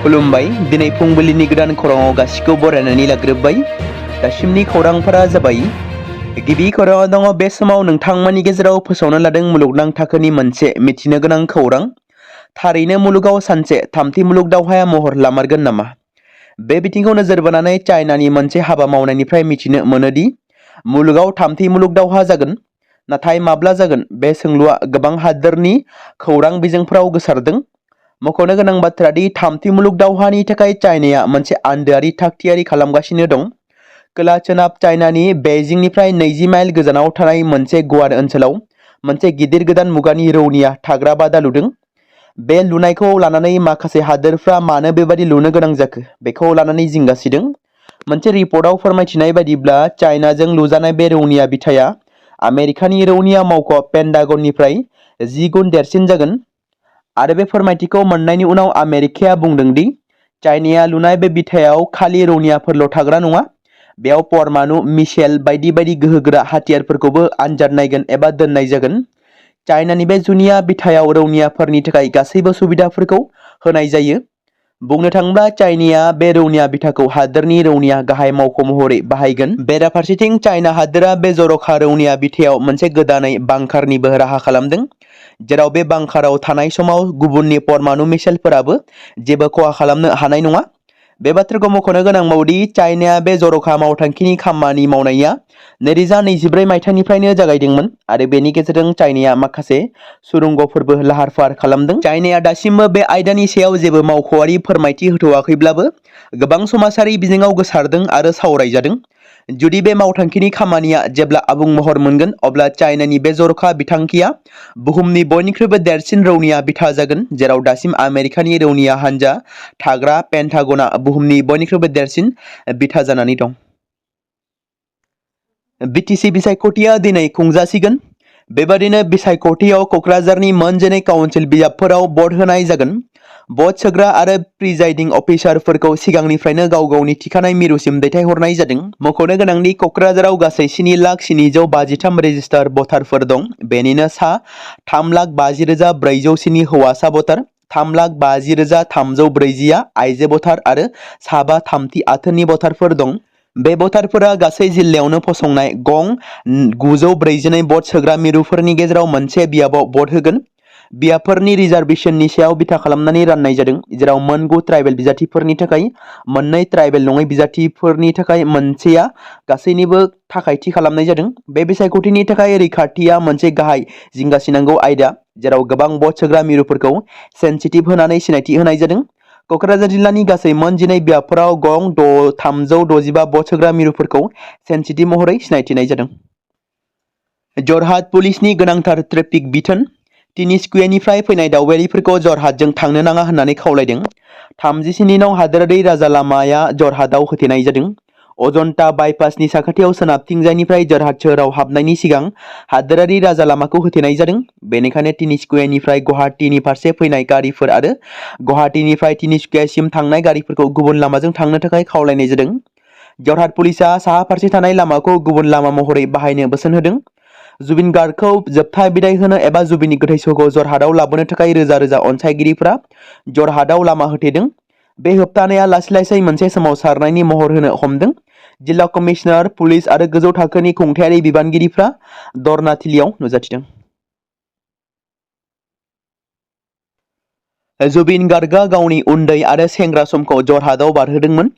खुलुमबाय दिनै फुंबिलिनि गोदान खौराङाव गासिखौ बरायनानै लाग्रोबाय। दासिमनि खौरांफोरा जाबाय गिबि खौराङाव दङ बे समाव नोंथांमोननि गेजेराव फोसावनो लादों मुलुगनां थाखोनि मोनसे मिथिनो गोनां खौरां। थारैनो मुलुगाव सानसे थामथि मुलुग दावहाया महर लामारगोन नामा? बे बिथिंखौ नोजोर बोनानै चाइनानि मोनसे हाबा मावनायनिफ्राय मिथिनो मोनोदि मुलुगाव थामथि मुलुग दावहा जागोन। नाथाय माब्ला जागोन बे सोंलुआ गोबां हादोरनि खौरां बिजोंफोराव गोसारदों। मख'नो गोनां बाथ्रा दि थामथि मुलुग दावहानि थाखाय चाइनाया मोनसे आन्दोआरि थागथियारि खालामगासिनो दं। खोला सोनाब चाइनानि बेइजिंनिफ्राय 20 माइल गोजानाव थानाय मोनसे गुवार ओनसोलाव मोनसे गिदिर गोदान मुगानि रौनिया थाग्रा बादा लुदों। बे लुनायखौ लानानै माखासे हादोरफ्रा मानो बेबादि लुनो गोनां जाखो बेखौ लानानै जिंगा सिदों। मोनसे रिपर्टआव फोरमायथिनाय बायदिब्ला चाइनाजों लुजानाय बे रौनिया बिथाया आमेरिकानि रौनिया मावख' पेन्टागननिफ्राय 10 गुन देरसिन जागोन। आरो बे फोरमायथिखौ मोननायनि उनाव आमेरिकाया बुंदों दि चाइनाया लुनाय बे बिथायाव खालि रौनियाफोरल' थाग्रा नङा, बेयाव परमाणु मिसाइल बायदि गोहोगोरा हाथियारफोरखौबो आनजाद नायगोन एबा दोननाय जागोन। चाइनानि बे जुनिया बिथायाव रौनियाफोरनि थाखाय गासैबो सुबिदाफोरखौ होनाय जायो। बुंनो थाङोब्ला चाइनाया बे रौनिया बिथाखौ हादोरनि रौनिया गाहाय मावख' महरै बाहायगोन। बेराफारसेथिं चाइना हादोरा बे जर'खा रौनिया बिथायाव मोनसे गोदानै बांकारनिबो राहा खालामदों, जेराव बे बांकाराव थानाय समाव गुबुननि परमाणु मिसाइलफोराबो जेबो खहा खालामनो हानाय नङा। बे बाथ्राखौ मख'नो गोनांबावदि चाइनाया बे जर'खा मावथांखिनि खामानि मावनाया 2024 मायथाइनिफ्रायनो जागायदोंमोन आरो बेनि गेजेरजों चाइनाया माखासे सुरुंगफोरबो लाहार फाहार खालामदों। चाइनाया दासिमबो बे आयदानि सायाव जेबो मावख'आरि फोरमायथि होथ'वाखैब्लाबो गोबां समाजारि बिजोङाव गोसारदों आरो सावरायजादों। जुदि बे मावथांखिनि खामानिया जेब्ला आबुं महर मोनगोन अब्ला चाइनानि बे जर'खा बिथांखिया बुहुमनि बयनिख्रुइबो देरसिन रौनिया बिथा जागोन, जेराव दासिम आमेरिकानि रौनिया हान्जा थाग्रा पेन्टागनआ बुहुमनि बयनिख्रुइबो देरसिन बिथा जानानै दं। बिटिसि बिसायख'थिया दिनै खुंजासिगोन। बेबादिनो बिसायख'थियाव क'क्राझारनि मोन 9 काउन्सिल बिजाबफोराव भट होनाय जागोन। भट सोग्रा आरो प्रिजाइडिं अफिसारफोरखौ सिगांनिफ्रायनो गाव गावनि थिखानाय मिरुसिम दैथायहरनाय जादों। मख'नो गोनांदि क'क्राझाराव गासै 7,753,000 रेजिस्टार भटारफोर दं। बेनिनो सा 3,50,407 हौवासा भटार, 3,50,340 आइजो भटार आरो साबा थामथि आथोननि भटारफोर दं। बे भटारफोरा गासै जिल्लायावनो फसंनाय गं 942 भट सोग्रा मिरुफोरनि गेजेराव मोनसे बियाबाव भट होगोन। बियाबफोरनि रिजार्भेशननि सायाव बिथा खालामनानै राननाय जादों, जेराव मोन 9 ट्राइबेल बिजाथिफोरनि थाखाय, 2 ट्राइबेल नङै बिजाथिफोरनि थाखाय, मोनसेया गासैनिबो थाखाय थि खालामनाय जादों। बे बिसायख'थिनि थाखाय रैखाथिया मोनसे गाहाय जिंगासिनांगौ आयदा, जेराव गोबां भट सोग्रा मिरुफोरखौ सेन्सिटिभ होनानै सिनायथि होनाय जादों। क'क्राझार जिल्लानि गासै मोन 12 बियाबफोराव गं 365 भट सोग्रा मिरुफोरखौ सेन्सिटिभ महरै सिनायथिनाय जादों। जरहाट पुलिसनि गोनांथार ट्रेफिक बिथोन। तिनिसुकियानिफ्राय फैनाय दावबायारिफोरखौ जरहाटजों थांनो नाङा होननानै खावलायदों। 37 नं हादोरारि राजा लामाया जरहाटआव होथेनाय जादों। अजन्ता बाइपासनि साखाथियाव सोनाबथिंजायनिफ्राय जरहाट सोहोराव हाबनायनि सिगां हादोरारि राजा लामाखौ होथेनाय जादों। बेनिखायनो तिनिसुकियानिफ्राय गुवाहाटीनि फारसे फैनाय गारिफोर आरो गुवाहाटीनिफ्राय तिनिसुकियासिम थांनाय गारिफोरखौ गुबुन लामाजों थांनो थाखाय खावलायनाय जादों। जरहाट पुलिसआ साहा फारसे थानाय लामाखौ गुबुन लामा महरै बाहायनो बोसोन होदों। जुबिन गार्गखौ जोबथा बिदाय होनो एबा जुबिननि गोथै सह'खौ जरहाटआव लाबोनो थाखाय रोजा रोजा अनसायगिरिफोरा जरहाटआव लामा होथेदों। बे होबथानाया लासै मोनसे सोमावसारनायनि महर होनो हमदों। जिल्ला कमिशनार, पुलिस आरो गोजौ थाखोनि खुंथायारि बिबानगिरिफ्रा धर्नाथिलियाव नुजाथिदों। जुबिन गार्गआ गावनि उन्दै आरो सेंग्रा समखौ जरहाटआव बारहोदोंमोन।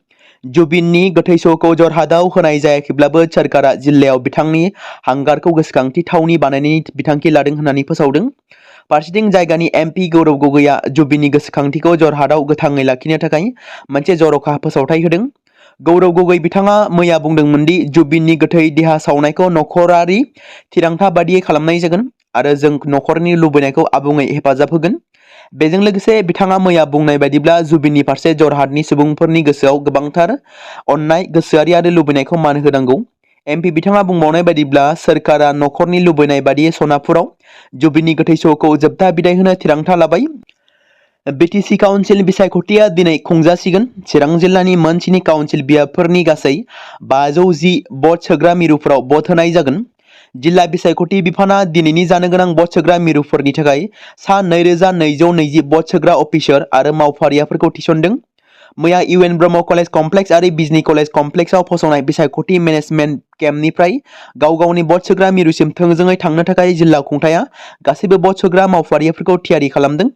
जुबिननि गोथै सह'खौ जरहाटआव होनाय जायाखैब्लाबो सोरखारा जिल्लायाव बिथांनि हांगारखौ गोसोखांथि थावनि बानायनायनि बिथांखि लादों होननानै फोसावदों। फारसेथिं जायगानि एमपि गौरव गगैआ जुबिननि गोसोखांथिखौ जरहाटआव गोथाङै लाखिनो थाखाय मोनसे जर'खा फोसावथाय होदों। गौरव गगै बिथाङा मैया बुंदोंमोन दि जुबिननि गोथै देहा सावनायखौ नखरारि थिरांथा बादियै खालामनाय जागोन आरो जों नखरनि लुबैनायखौ आबुङै हेफाजाब होगोन। बेजों लोगोसे बिथाङा मैया बुंनाय बायदिब्ला जुबिननि फारसे जरहाटनि सुबुंफोरनि गोसोआव गोबांथार अननाय, गोसोआरि आरो लुबैनायखौ मान होनांगौ। एमपि बिथाङा बुंबावनाय बायदिब्ला सोरखारा नखरनि लुबैनाय बादियै सनापुराव जुबिननि गोथै सह'खौ जोबथा बिदाय होनो थिरांथा लाबाय। बिटिसि काउन्सिल बिसायख'थिया दिनै खुंजासिगोन। चिरां जिल्लानि मोन 7 काउन्सिल बियाबफोरनि गासै 510 भट सोग्रा मिरुफोराव भट होनाय जागोन। जिल्ला बिसायख'थि बिफाना दिनैनि जानो गोनां भट सोग्रा मिरुफोरनि थाखाय सा 2,220 भट सोग्रा अफिसार आरो मावफारियाफोरखौ थिसनदों। मैया UN ब्रह्म कलेज कमप्लेक्स आरो बिजनी कलेज कमप्लेक्सआव फसंनाय बिसायख'थि मेनेजमेन्ट केम्पनिफ्राय गाव गावनि भट सोग्रा मिरुसिम थोंजोङै थांनो थाखाय जिल्ला खुंथाया गासैबो भट सोग्रा मावफारियाफोरखौ थियारि खालामदों।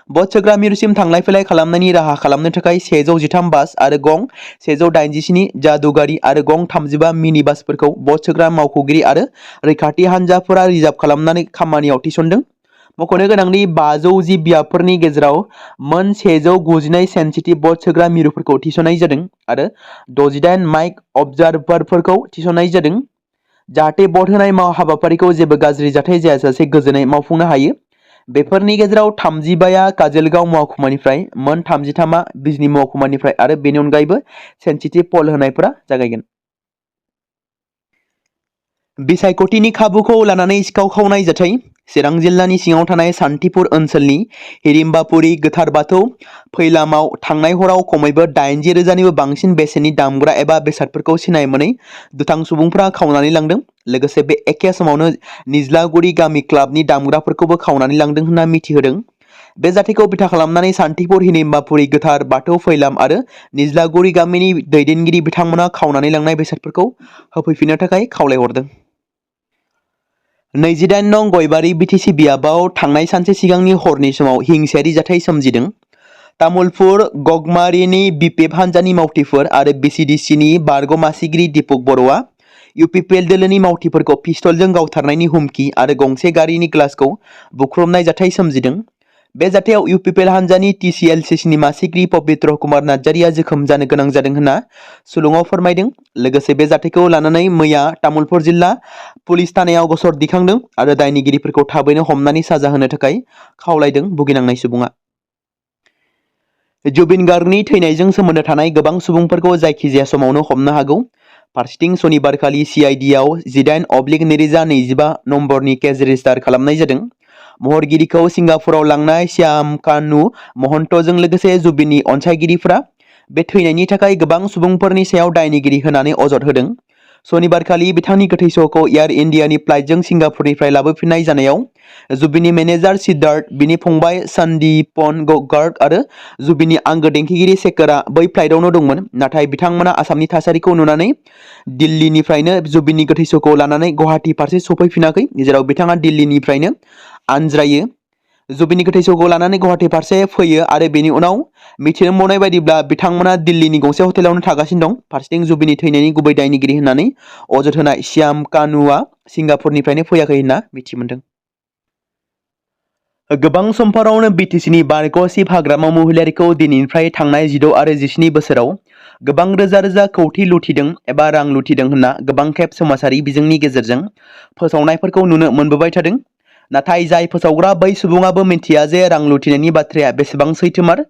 भट सोग्रा मिरुसिम थांलाय फैलाय खालामनायनि राहा खालामनो थाखाय 113 बास आरो गं 187 जादुगारि आरो गं 35 मिनि बासफोरखौ भट सोग्रा मावख'गिरि आरो रैखाथि हान्जाफोरा रिजार्भ खालामनानै खामानियाव थिसनदों। मख'नो गोनांदि 500 बियाबफोरनि गेजेराव मोन 192 सेन्सिटिभ भट सोग्रा मिरुफोरखौ थिसननाय जादों आरो 68 माइक अबजार्भारफोरखौ थिसननाय जादों जाहाथे भट होनाय हाबाफारिखौ जेबो गाज्रि जाथाय जायाजासे गोजोनै मावफुंनो हायो। बेफोरनि गेजेराव 35 काजलगांव महकुमानिफ्राय मोन 33 बिजनी महकुमानिफ्राय आरो बेनि अनगायैबो सेन्सिटिभ पल होनायफोरा जागायगोन। बिसायख'थिनि खाबुखौ लानानै सिखाव खावनाय जाथाय चिरां जिल्लानि सिङाव थानाय सान्थिपुर ओनसोलनि हिरिम्बापुरि गोथार बाथौ फैलामाव थांनाय हराव खमैबो 80,000निबो बांसिन बेसेननि दामग्रा एबा बेसादफोरखौ सिनाय मोनै दुथां सुबुंफ्रा खावनानै लांदों। लोगोसे बे एखे समावनो निज्लागुरि गामि क्लाबनि दामग्राफोरखौबो खावनानै लांदों होनना मिथिहोदों। बे जाथायखौ बिथा खालामनानै सान्थिपुर हिरिम्बापुरि गोथार बाथौ फैलाम आरो निज्लागुरि गामिनि दैदेनगिरि बिथांमोना खावनानै लांनाय बेसादफोरखौ होफैफिननो थाखाय खावलायहरदों। 28 नं गयबारि BTC बियाबाव थांनाय सानसे सिगांनि हरनि समाव हिंसायारि जाथाय सोमजिदों। तामुलपुर गगमारिनि BPF हान्जानि मावथिफोर आरो BCDCनि बारग' मासिगिरि दिपक बर'आ UPPL दोलोनि मावथिफोरखौ पिस्तलजों गावथारनायनि हुमखि आरो गंसे गारिनि ग्लासखौ बुख्रुबनाय जाथाय सोमजिदों। बे जाथायाव UPPL हान्जानि TCLCCनि मासिगिरि पबित्र कुमार नार्जारिया जोखोम जानो गोनां जादों होनना सुलुङाव फोरमायदों। लोगोसे बे जाथायखौ लानानै मैया तामुलपुर जिल्ला पुलिस थानायाव गसर दिखांदों आरो दायनिगिरिफोरखौ थाबैनो हमनानै साजा होनो थाखाय खावलायदों भुगिनांनाय सुबुङा। जुबिन गार्गनि थैनायजों सोमोन्दो थानाय गोबां सुबुंफोरखौ जायखिजाया समावनो हमनो हागौ। फारसेथिं सनिबारखालि CIDआव 18/2025 नम्बरनि केस रेजिस्टार खालामनाय जादों। महरगिरिखौ सिंगापुराव लांनाय श्यामकानु महन्तजों लोगोसे जुबिननि अनसायगिरिफोरा बे थैनायनि थाखाय गोबां सुबुंफोरनि सायाव दायनिगिरि होनानै अजद होदों। सनिबारखालि बिथांनि गोथै सह'खौ एयार इन्डियानि फ्लाइटजों सिंगापुरनिफ्राय लाबोफिननाय जानायाव जुबिननि मेनेजार सिद्धार्थ, बिनि फंबाय सन्दीपन गार्ग आरो जुबिननि आंगो देंखोगिरि शेखरआ बै फ्लाइटआवनो दंमोन। नाथाय बिथांमोना आसामनि थासारिखौ नुनानै दिल्लीनिफ्रायनो जुबिननि गोथै सह'खौ लानानै गुवाहाटी फारसे सफैफिनाखै, जेराव बिथाङा दिल्लीनिफ्रायनो आनज्रायो। जुबिननि गोथै सह'खौ लानानै गुवाहाटी फारसे फैयो आरो बेनि उनाव मिथिनो मोननाय बायदिब्ला बिथांमोना दिल्लीनि गंसे हटेलावनो थागासिनो दं। फारसेथिं जुबिननि थैनायनि गुबै दायनिगिरि होननानै अजद होनाय श्यामकानुआ सिंगापुरनिफ्रायनो फैयाखै होनना मिथि मोनदों। गोबां समफोरावनो BTCनि बारग' चिफ हाग्रामा महिलारिखौ दिनैनिफ्राय थांनाय 16 आरो 17 बोसोराव गोबां रोजा रोजा कौटि लुथिदों एबा रां लुथिदों होनना गोबां खेब समाजारि बिजोंनि गेजेरजों फोसावनायफोरखौ नुनो मोनबोबाय थादों। नाथाय जाय फोसावग्रा बै सुबुङाबो मिन्थिया जे रां लुथिनायनि बाथ्राया बेसेबां सैथोमार।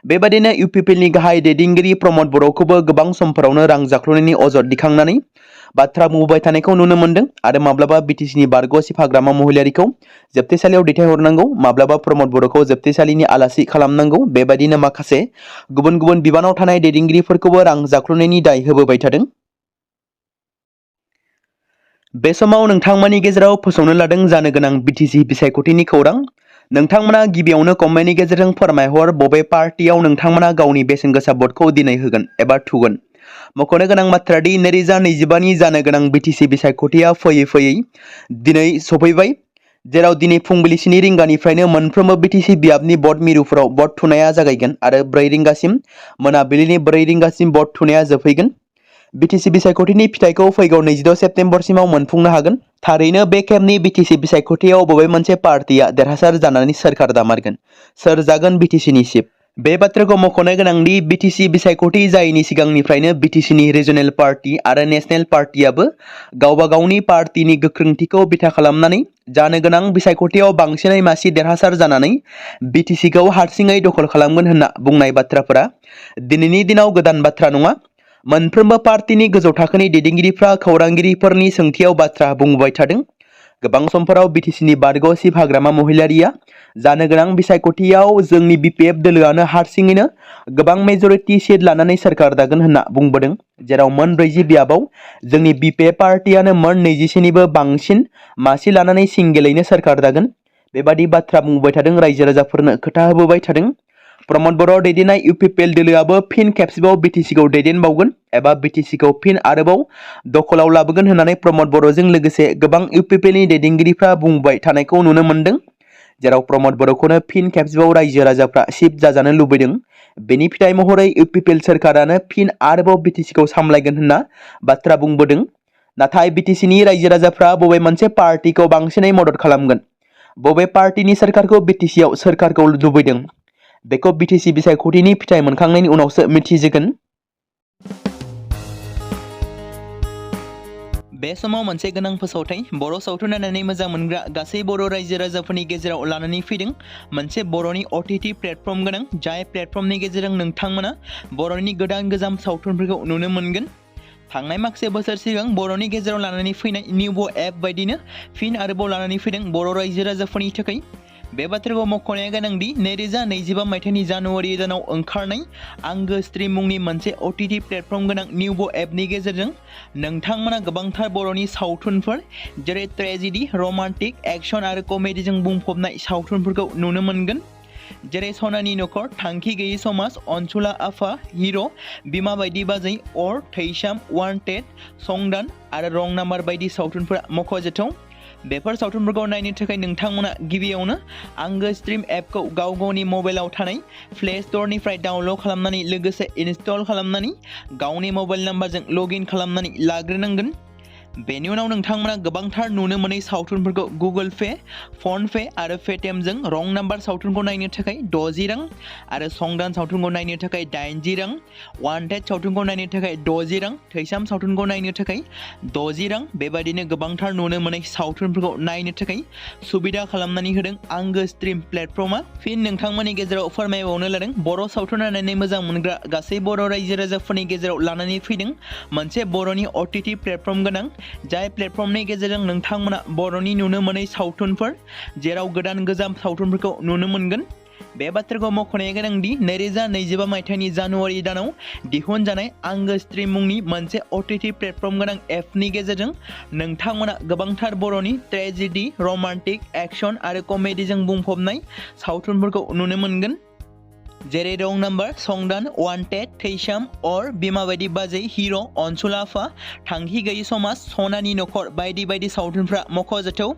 बेबादिनो UPPLनि गाहाय दैदेनगिरि प्रमद बर'खौबो गोबां समफोरावनो रां जाख्ल'नायनि अजद दिखांनानै बाथ्रा बुंबाय थानायखौ नुनो मोनदों आरो माब्लाबा BTCनि बारग' चिफ हाग्रामा महिलारिखौ जोबथेसालियाव दैथायहरनांगौ, माब्लाबा प्रमद बर'खौ जोबथेसालिनि आलासि खालामनांगौ, बेबादिनो माखासे गुबुन गुबुन बिबानाव थानाय दैदेनगिरिफोरखौबो रां जाख्ल'नायनि दाय होबोबाय थादों। बे समाव नोंथांमोननि गेजेराव फोसावनो लादों जानो गोनां BTC बिसायख'थिनि खौरां। नोंथांमोना गिबियावनो कमेन्टनि गेजेरजों फोरमायहर बबे पार्टियाव नोंथांमोना गावनि बेसेन गोसा भटखौ दिनै होगोन एबा थुगोन। मख'नो गोनां बाथ्रा दि 2025 जानो गोनां BTC बिसायख'थिया फैयै फैयै दिनै सफैबाय, जेराव दिनै फुंबिलि 7 रिंगानिफ्रायनो मोनफ्रोमबो BTC बियाबनि भट मिरुफोराव भट थुनाया जागायगोन आरो 4 रिंगासिम मोनाबिलिनि 4 रिंगासिम भट थुनाया जोबहैगोन। BTC बिसायख'थिनि फिथाइखौ फैगौ 26 सेप्तेम्बरसिमाव मोनफुंनो हागोन। थारैनो बे खेबनि BTC बिसायख'थियाव बबे मोनसे पार्टिया देरहासार जानानै सोरखार दामारगोन? सोर जागोन BTCनि चिफ? बे बाथ्राखौ मख'नो गोनांदि BTC बिसायख'थि जायैनि सिगांनिफ्रायनो BTCनि रिजनेल पार्टी आरो नेशनेल पार्टीआबो गावबा गावनि पार्टीनि गोख्रोंथिखौ बिथा खालामनानै जानो गोनां बिसायख'थियाव बांसिनै मासि देरहासार जानानै BTCखौ हारसिङै दखल खालामगोन होनना बुंनाय बाथ्राफोरा दिनैनि दिनाव गोदान बाथ्रा नङा। मोनफ्रोमबो पार्टीनि गोजौ थाखोनि दैदेनगिरिफ्रा खौरांगिरिफोरनि सोंथियाव बाथ्रा बुंबाय थादों। गोबां समफोराव BTCनि बारग' चिफ हाग्रामा महिलारिया जानो गोनां बिसायख'थियाव जोंनि BPF दोलोआनो हारसिङैनो गोबां मेजरिटि सिट लानानै सोरखार दागोन होनना बुंबोदों, जेराव मोन 40 बियाबाव जोंनि BPF पार्टीआनो मोन 21निबो बांसिन मासि लानानै सिंगेलैनो सोरखार दागोन। बेबादि बाथ्रा बुंबाय थादों, रायजो राजाफोरनो खोथा होबोबाय थादों। प्रमद बर' दैदेननाय इउपिपिएल दोलोआबो फिन खेबसेबाव बिटिसिखौ दैदेनबावगोन एबा बिटिसिखौ फिन आरोबाव दखलाव लाबोगोन होननानै प्रमद बर'जों लोगोसे गोबां इउपिपिएलनि दैदेनगिरिफ्रा बुंबाय थानायखौ नुनो मोन्दों, जेराव प्रमद बर'खौनो फिन खेबसेबाव रायजो राजाफ्रा सिफ जाजानो लुबैदों। बेनि फिथाइ महरै इउपिपिएल सोरखारानो फिन आरोबाव बिटिसिखौ सामलायगोन होनना बाथ्रा बुंबोदों। नाथाय बिटिसिनि रायजो राजाफ्रा बबे मोनसे पार्टिखौ बांसिनै मदद खालामगोन, बबे पार्टिनि सोरखारखौ बिटिसिआव सोरखारखौ लुबैदों, बेखौ बिटिसि बिसायख'थिनि फिथाइ मोनखांनायनि उनावसो मिथिजोगोन। बे समाव मोनसे गोनां फोसावथाय बर' सावथुन नायनानै मोजां मोनग्रा गासै बर' रायजो राजाफोरनि गेजेराव लानानै फैदों मोनसे बर'नि OTT प्लेटफर्म गोनां, जाय प्लेटफर्मनि गेजेरजों नोंथांमोना बर'नि गोदान गोजाम सावथुनफोरखौ नुनो मोनगोन। थांनाय माखासे बोसोर सिगां बर'नि गेजेराव लानानै फैनाय निउबो एप बायदिनो फिन आरोबाव लानानै फैदों बर' रायजो राजाफोरनि थाखाय। बे बाथ्राखौ मख'नाया गोनांदि 2025 मायथाइनि जानुवारि दानाव ओंखारनाय आंगो स्ट्रिम मुंनि मोनसे OTT प्लेटफर्म गोनां निउबो एपनि गेजेरजों नोंथांमोना गोबांथार बर'नि सावथुनफोर जेरै ट्रेजेडी, रमान्टिक, एक्शन आरो कमेडीजों बुंफबनाय सावथुनफोरखौ नुनो मोनगोन। जेरै सनानि नखर, थांखि गैयै समाज, अनसुला आफा, हिर', बिमा बायदि बाजै, अर, थैसाम, वान्टेड, संदान आरो रं नाम्बार बायदि सावथुनफोरा मख'जाथाव। बेफोर सावथुनफोरखौ नायनो थाखाय नोंथांमोना गिबियावनो आंगो स्ट्रिम एपखौ गाव गावनि मबाइलाव थानाय प्ले स्ट'रनिफ्राय डाउनल'ड खालामनानै लोगोसे इनस्टल खालामनानै गावनि मबाइल नाम्बारजों लगइन खालामनानै लाग्रोनांगोन। बेनि उनाव नोंथांमोना गोबांथार नुनो मोनै सावथुनफोरखौ गुगोल पे, फन पे आरो पेटिएमजों रं नाम्बार सावथुनखौ नायनो थाखाय 60 रां आरो संदान सावथुनखौ नायनो थाखाय 80 रां, वान्टेड सावथुनखौ नायनो थाखाय 60 रां, थैसाम सावथुनखौ नायनो थाखाय 60 रां, बेबायदिनो गोबांथार नुनो मोनै सावथुनफोरखौ नायनो थाखाय सुबिदा खालामनानै होदों आंगो स्ट्रिम प्लेटफर्मा। फिन नोंथांमोननि गेजेराव फोरमायबावनो लादों बर' सावथुन नायनानै मोजां मोनग्रा गासै बर' रायजो राजाफोरनि गेजेराव लानानै फैदों मोनसे बर'नि OTT प्लेटफर्म गोनां, जाय प्लेटफर्मनि गेजेरजों नोंथांमोना बर'नि नुनो मोनै सावथुनफोर जेराव गोदान गोजाम सावथुनफोरखौ नुनो मोनगोन। बे बाथ्राखौ मख'नाया गोनांदि 2025 मायथाइनि जानुवारि दानाव दिहुनजानाय आंगो स्ट्रिम मुंनि मोनसे OTT प्लेटफर्म गोनां एपनि गेजेरजों नोंथांमोना गोबांथार बर'नि ट्रेजेडी, रमान्टिक, एक्शन आरो कमेडीजों बुंफबनाय सावथुनफोरखौ नुनो मोनगोन। जेरै रं नाम्बार, संदान, वान्टेड, थैसाम, अर, बिमा बायदि बाजै, हिर', अनसुला आफा, थांखि गैयै समाज, सनानि नखर बायदि बायदि सावथुनफ्रा मख'जाथाव।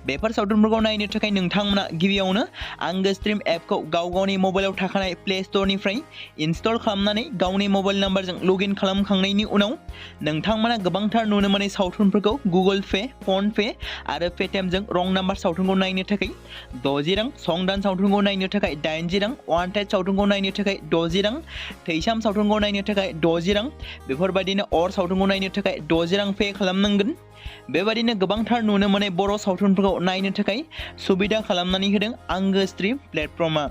बेफोर सावथुनफोरखौ नायनो थाखाय नोंथांमोना गिबियावनो आंगो स्ट्रिम एपखौ गाव गावनि मबाइलाव थाखानाय प्ले स्ट'रनिफ्राय इनस्टल खालामनानै गावनि मबाइल नाम्बारजों लगइन खालामखांनायनि उनाव नोंथांमोना गोबांथार नुनो मोनै सावथुनफोरखौ गुगोल पे, फन पे आरो पेटिएमजों रं नाम्बार सावथुनखौ नायनो थाखाय 60 रां, संदान सावथुनखौ नायनो थाखाय 80 रां, वान्टेड सावथुनखौ नायनो थाखाय 60 रां, थैसाम सावथुनखौ नायनो थाखाय 60 रां, बेफोरबायदिनो अर सावथुनखौ नायनो थाखाय 60 रां पे खालामनांगोन। बेबायदिनो गोबांथार नुनो मोनै बर' सावथुनफोरखौ नायनो थाखाय सुबिदा खालामनानै होदों आंगो स्ट्रिम प्लेटफर्मा।